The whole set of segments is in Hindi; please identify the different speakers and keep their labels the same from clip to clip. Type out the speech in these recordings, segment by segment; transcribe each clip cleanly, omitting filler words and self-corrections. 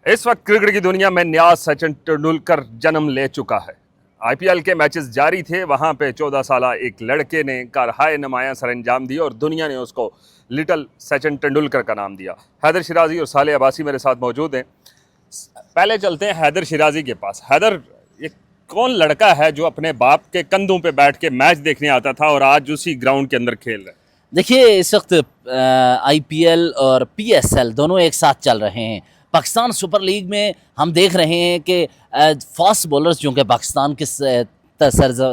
Speaker 1: इस वक्त क्रिकेट की दुनिया में नया सचिन तेंदुलकर जन्म ले चुका है। आईपीएल के मैचेस जारी थे, वहां पे 14 साल एक लड़के ने कारहाय नुमायां सरंजाम दी और दुनिया ने उसको लिटिल सचिन तेंदुलकर का नाम दिया। हैदर शिराजी और साले अब्बासी मेरे साथ मौजूद हैं। पहले चलते हैं हैदर शिराजी के पास। हैदर, ये कौन लड़का है जो अपने बाप के कंधों पे बैठ के मैच देखने आता था और आज उसी ग्राउंड के अंदर खेल रहा है?
Speaker 2: देखिए, इस वक्त आईपीएल और पीएसएल दोनों एक साथ चल रहे हैं। पाकिस्तान सुपर लीग में हम देख रहे हैं कि फास्ट बॉलर्स, जो कि पाकिस्तान की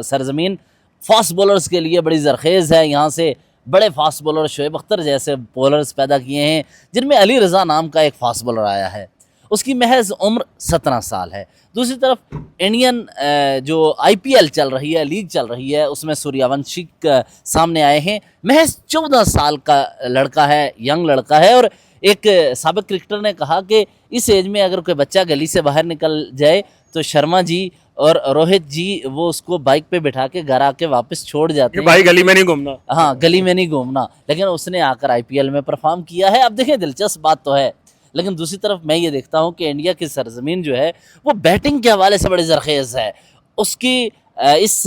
Speaker 2: सरजमीन फास्ट बॉलर्स के लिए बड़ी जरखेज़ है। यहाँ से बड़े फास्ट बॉलर शोएब अख्तर जैसे बॉलर्स पैदा किए हैं, जिनमें अली रज़ा नाम का एक फास्ट बॉलर आया है। उसकी महज उम्र 17 साल है। दूसरी तरफ इंडियन जो आईपीएल चल रही है, लीग चल रही है, उसमें सूर्यवंशी सामने आए हैं। महज 14 साल का लड़का है, यंग लड़का है। और एक साबिक क्रिकेटर ने कहा कि इस एज में अगर कोई बच्चा गली से बाहर निकल जाए तो शर्मा जी और रोहित जी वो उसको बाइक पे बिठा के घर आके वापस छोड़ जाते हैं।
Speaker 1: भाई गली में नहीं घूमना।
Speaker 2: हाँ, गली में नहीं घूमना। लेकिन उसने आकर आईपीएल में परफॉर्म किया है। अब देखें, दिलचस्प बात तो है, लेकिन दूसरी तरफ मैं ये देखता हूँ कि इंडिया की सरजमीन जो है वो बैटिंग के हवाले से बड़ी जरखेज़ है। उसकी इस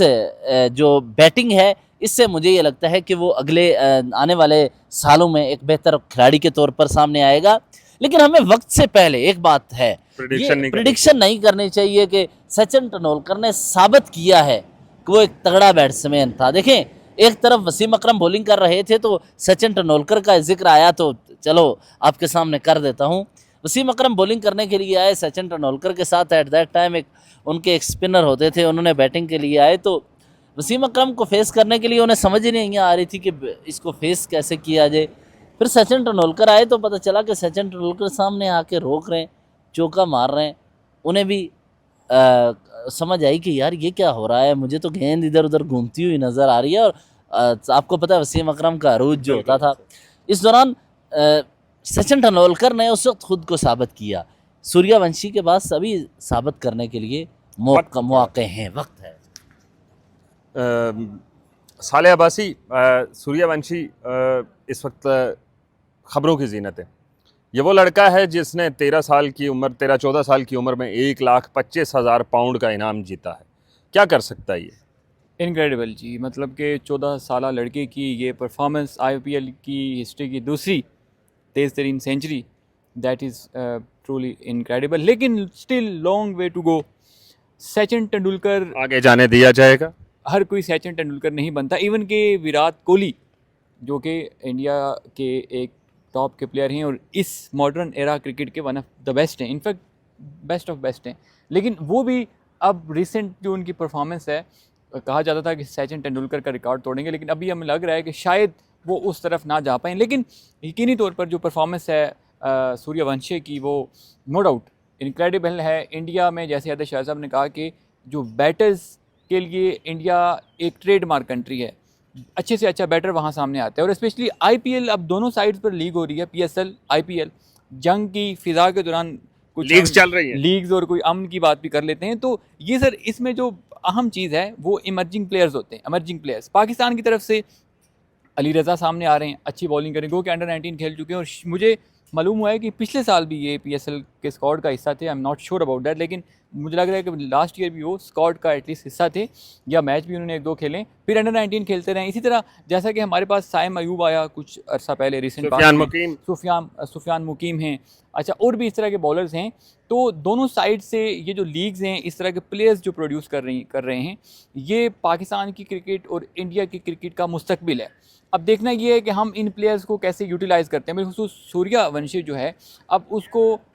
Speaker 2: जो बैटिंग है, इससे मुझे ये लगता है कि वो अगले आने वाले सालों में एक बेहतर खिलाड़ी के तौर पर सामने आएगा। लेकिन हमें वक्त से पहले एक बात है, प्रिडिक्शन नहीं करनी चाहिए कि सचिन तेंदुलकर ने साबित किया है कि वो एक तगड़ा बैट्समैन था। देखें, एक तरफ वसीम अकरम बॉलिंग कर रहे थे तो सचिन तेंदुलकर का जिक्र आया, तो चलो आपके सामने कर देता हूँ। वसीम अकरम बॉलिंग करने के लिए आए, सचिन तेंदुलकर के साथ एट दैट टाइम उनके एक स्पिनर होते थे, उन्होंने बैटिंग के लिए आए। तो वसीम अकरम को फेस करने के लिए उन्हें समझ ही नहीं आ रही थी कि इसको फेस कैसे किया जाए। फिर सचिन तेंदुलकर आए तो पता चला कि सचिन तेंदुलकर सामने आके रोक रहे हैं, चौका मार रहे हैं। उन्हें भी समझ आई कि यार ये क्या हो रहा है, मुझे तो गेंद इधर उधर घूमती हुई नज़र आ रही है। और आपको पता है वसीम अकरम का अरूज जो होता था। इस दौरान सचिन तेंदुलकर ने उस वक्त खुद को साबित किया। सूर्यवंशी के पास अभी साबित करने के लिए मौके हैं, वक्त है।
Speaker 1: साले अब्बासी, सूर्यवंशी इस वक्त खबरों की जीनत है। ये वो लड़का है जिसने 13 साल की उम्र 13-14 साल की उम्र में 1,25,000 पाउंड का इनाम जीता है। क्या कर सकता है ये?
Speaker 3: इनक्रेडिबल जी, मतलब कि 14 साला लड़के की ये परफॉर्मेंस, आईपीएल की हिस्ट्री की दूसरी तेज़ तरीन century, that is truly incredible. लेकिन still long way to go. Sachin Tendulkar
Speaker 1: आगे जाने दिया जाएगा?
Speaker 3: हर कोई सचिन तेंदुलकर नहीं बनता। इवन के विराट कोहली जो कि इंडिया के एक टॉप के प्लेयर हैं और इस मॉडर्न एरा क्रिकेट के वन ऑफ द बेस्ट हैं, इनफैक्ट बेस्ट ऑफ बेस्ट हैं। लेकिन वो भी अब रिसेंट जो उनकी परफॉर्मेंस है, कहा जाता था कि सचिन तेंदुलकर का रिकॉर्ड तोड़ेंगे, लेकिन अभी हमें लग रहा है कि शायद वो उस तरफ ना जा पाएँ। लेकिन यकीनी तौर पर जो परफॉर्मेंस है सूर्यवंशी की, वो नो डाउट इनक्रेडिबल है। इंडिया में, जैसे हैदर शाह साहब ने कहा, कि जो बैटर्स के लिए इंडिया एक ट्रेडमार्क कंट्री है, अच्छे से अच्छा बैटर वहाँ सामने आते हैं। और स्पेशली आईपीएल, अब दोनों साइड्स पर लीग हो रही है, पीएसएल आईपीएल, जंग की फिजा के दौरान कुछ
Speaker 1: लीग्स चल रही है,
Speaker 3: लीग्स, और कोई अमन की बात भी कर लेते हैं। तो ये सर, इसमें जो अहम चीज़ है वो इमर्जिंग प्लेयर्स होते हैं। इमर्जिंग प्लेयर्स पाकिस्तान की तरफ से अली रज़ा सामने आ रहे हैं, अच्छी बॉलिंग करेंगे, वो कि अंडर 19 खेल चुके हैं। और मुझे मालूम हुआ है कि पिछले साल भी ये पीएसएल के स्क्वाड का हिस्सा थे। I am not sure about that, लेकिन मुझे लग रहा है कि लास्ट ईयर भी वो स्क्वाड का एटलीस्ट हिस्सा थे, या मैच भी उन्होंने 1-2 खेले, फिर अंडर 19 खेलते रहे। इसी तरह जैसा कि हमारे पास साइम अयूब आया कुछ अरसा पहले, रिसेंट सुफियान मुकीम हैं, अच्छा, और भी इस तरह के बॉलर्स हैं। तो दोनों साइड से ये जो लीग्स हैं, इस तरह के प्लेयर्स जो प्रोड्यूस कर रहे हैं, ये पाकिस्तान की क्रिकेट और इंडिया की क्रिकेट का मुस्तकबिल है। अब देखना ये है कि हम इन प्लेयर्स को कैसे यूटिलाइज़ करते हैं। बिल्कुल सूर्यवंशी जो है, अब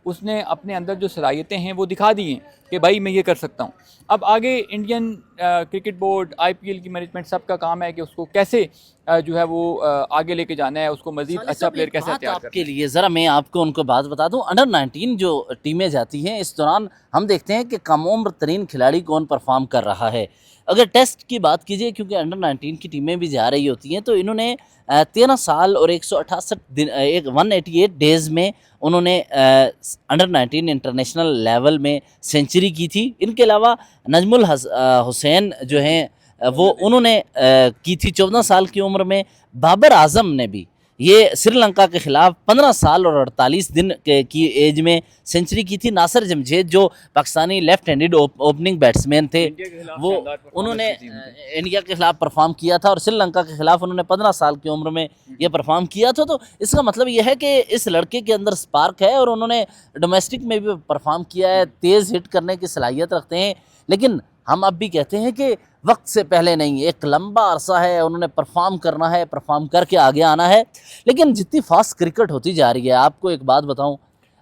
Speaker 3: उसने अपने अंदर जो सलाहियतें हैं वो दिखा दी हैं कि भाई मैं ये कर सकता हूँ। अब आगे इंडियन क्रिकेट बोर्ड, आईपीएल की मैनेजमेंट, सबका काम है कि उसको कैसे जो है वो आगे लेके जाना है, उसको मजीद अच्छा प्लेयर कैसे तैयार करना है।
Speaker 2: आपके लिए ज़रा मैं आपको उनको बात बता दूं। अंडर 19 जो टीमें जाती हैं, इस दौरान हम देखते हैं कि कम उम्र तरीन खिलाड़ी कौन परफॉर्म कर रहा है। अगर टेस्ट की बात कीजिए, क्योंकि अंडर 19 की टीमें भी जा रही होती हैं, तो इन्होंने 13 साल और 168 दिन 188 डेज़ में उन्होंने अंडर 19 इंटरनेशनल लेवल में सेंचुरी की थी। इनके अलावा नजमुल हुसैन जो हैं वो उन्होंने की थी 14 साल की उम्र में। बाबर आजम ने भी ये श्रीलंका के खिलाफ 15 साल और 48 दिन की एज में सेंचुरी की थी। नासिर जमशेद जो Pakistani left handed opening batsman थे, वो उन्होंने इंडिया के खिलाफ परफॉर्म किया था और श्रीलंका के खिलाफ उन्होंने 15 साल की उम्र में ये परफॉर्म किया था। तो इसका मतलब ये है कि इस लड़के के अंदर स्पार्क है और उन्होंने डोमेस्टिक में भी परफॉर्म किया है, तेज़ हिट करने की सलाहियत रखते हैं। लेकिन हम अब भी कहते हैं कि वक्त से पहले नहीं, एक लंबा अरसा है, उन्होंने परफॉर्म करना है, परफॉर्म करके आगे आना है। लेकिन जितनी फास्ट क्रिकेट होती जा रही है, आपको एक बात बताऊं,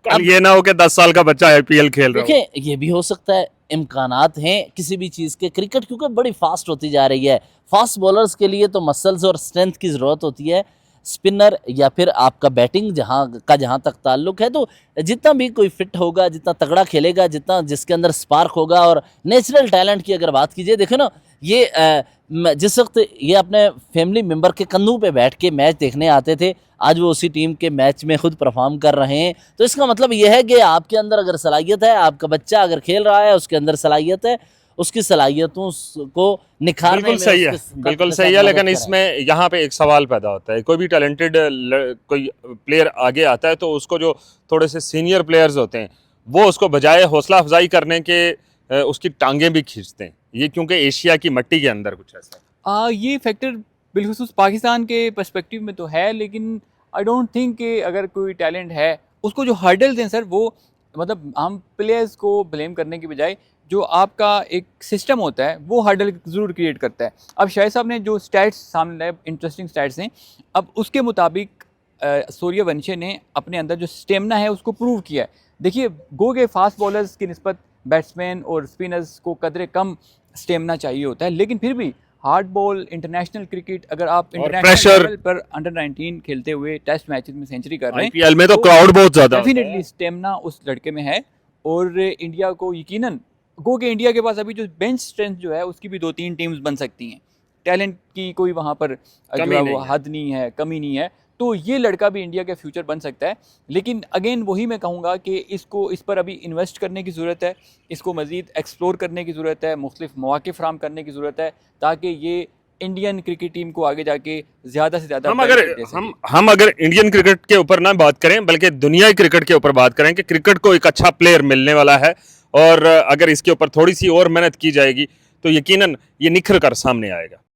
Speaker 1: कल ये ना हो कि 10 साल का बच्चा आईपीएल खेल रहा हो।
Speaker 2: देखिए ये भी हो सकता है, इम्कानात हैं किसी भी चीज़ के। क्रिकेट क्योंकि बड़ी फास्ट होती जा रही है, फास्ट बॉलर्स के लिए तो मसल्स और स्ट्रेंथ की ज़रूरत होती है। स्पिनर या फिर आपका बैटिंग जहाँ तक ताल्लुक है, तो जितना भी कोई फिट होगा, जितना तगड़ा खेलेगा, जितना जिसके अंदर स्पार्क होगा और नेचुरल टैलेंट की अगर बात कीजिए, देखो ना ये जिस वक्त ये अपने फैमिली मेम्बर के कंधों पे बैठ के मैच देखने आते थे, आज वो उसी टीम के मैच में खुद परफॉर्म कर रहे हैं। तो इसका मतलब ये है कि आपके अंदर अगर सलाहियत है, आपका बच्चा अगर खेल रहा है, उसके अंदर सलाहियत है, उसकी सलाहियतों को निखारने
Speaker 1: बिल्कुल
Speaker 2: में
Speaker 1: सही है,
Speaker 2: उसके
Speaker 1: बिल्कुल
Speaker 2: के
Speaker 1: सही
Speaker 2: साथ
Speaker 1: है।
Speaker 2: मदद
Speaker 1: लेकिन
Speaker 2: करें।
Speaker 1: इसमें यहाँ पे एक सवाल पैदा होता है, कोई भी टैलेंटेड कोई प्लेयर आगे आता है तो उसको जो थोड़े से सीनियर प्लेयर्स होते हैं वो उसको बजाय हौसला अफजाई करने के उसकी टांगें भी खींचते हैं। ये क्योंकि एशिया की मिट्टी के अंदर कुछ ऐसा है।
Speaker 3: ये फैक्टर बिलखुसूस पाकिस्तान के पर्सपेक्टिव में तो है, लेकिन आई डोंट थिंक कि अगर कोई टैलेंट है, उसको जो हर्डल्स हैं सर, वो मतलब हम प्लेयर्स को ब्लेम करने की बजाय जो आपका एक सिस्टम होता है वो हर्डल ज़रूर क्रिएट करता है। अब शाहिद साहब ने जो स्टैट्स सामने लाए, इंटरेस्टिंग स्टैट्स हैं, अब उसके मुताबिक सूर्यवंशी ने अपने अंदर जो स्टेमिना है उसको प्रूव किया है। देखिए गो के फास्ट बॉलर्स की निस्बत बैट्समैन और स्पिनर्स को कदरे कम स्टेमिना चाहिए होता है, लेकिन फिर भी हार्ड बॉल इंटरनेशनल क्रिकेट, अगर आप इंटरनेशनल
Speaker 1: pressure-
Speaker 3: लेवल पर अंडर 19 खेलते हुए टेस्ट मैचेस में सेंचुरी कर रहे हैं,
Speaker 1: आईपीएल में तो क्राउड बहुत ज्यादा होता है।
Speaker 3: डेफिनेटली स्टेमिना उस लड़के में है। और इंडिया को यकीनन गो के इंडिया के पास अभी जो बेंच स्ट्रेंथ जो है उसकी भी 2-3 टीम्स बन सकती हैं। टैलेंट की कोई वहाँ पर जो
Speaker 1: कमी
Speaker 3: है
Speaker 1: नहीं
Speaker 3: वो
Speaker 1: है।
Speaker 3: हद नहीं है, कमी नहीं है। तो ये लड़का भी इंडिया का फ्यूचर बन सकता है। लेकिन अगेन वही मैं कहूँगा कि इस पर अभी इन्वेस्ट करने की ज़रूरत है, इसको मज़ीद एक्सप्लोर करने की ज़रूरत है, मुख्तलिफ मौक़े फराहम करने की ज़रूरत है, ताकि ये इंडियन क्रिकेट टीम को आगे जाके ज़्यादा से ज़्यादा
Speaker 1: हम अगर इंडियन क्रिकेट के ऊपर ना बात करें बल्कि दुनियाई क्रिकेट के ऊपर बात करें कि क्रिकेट को एक अच्छा प्लेयर मिलने वाला है और अगर इसके ऊपर थोड़ी सी और मेहनत की जाएगी तो यकीनन ये निखर कर सामने आएगा।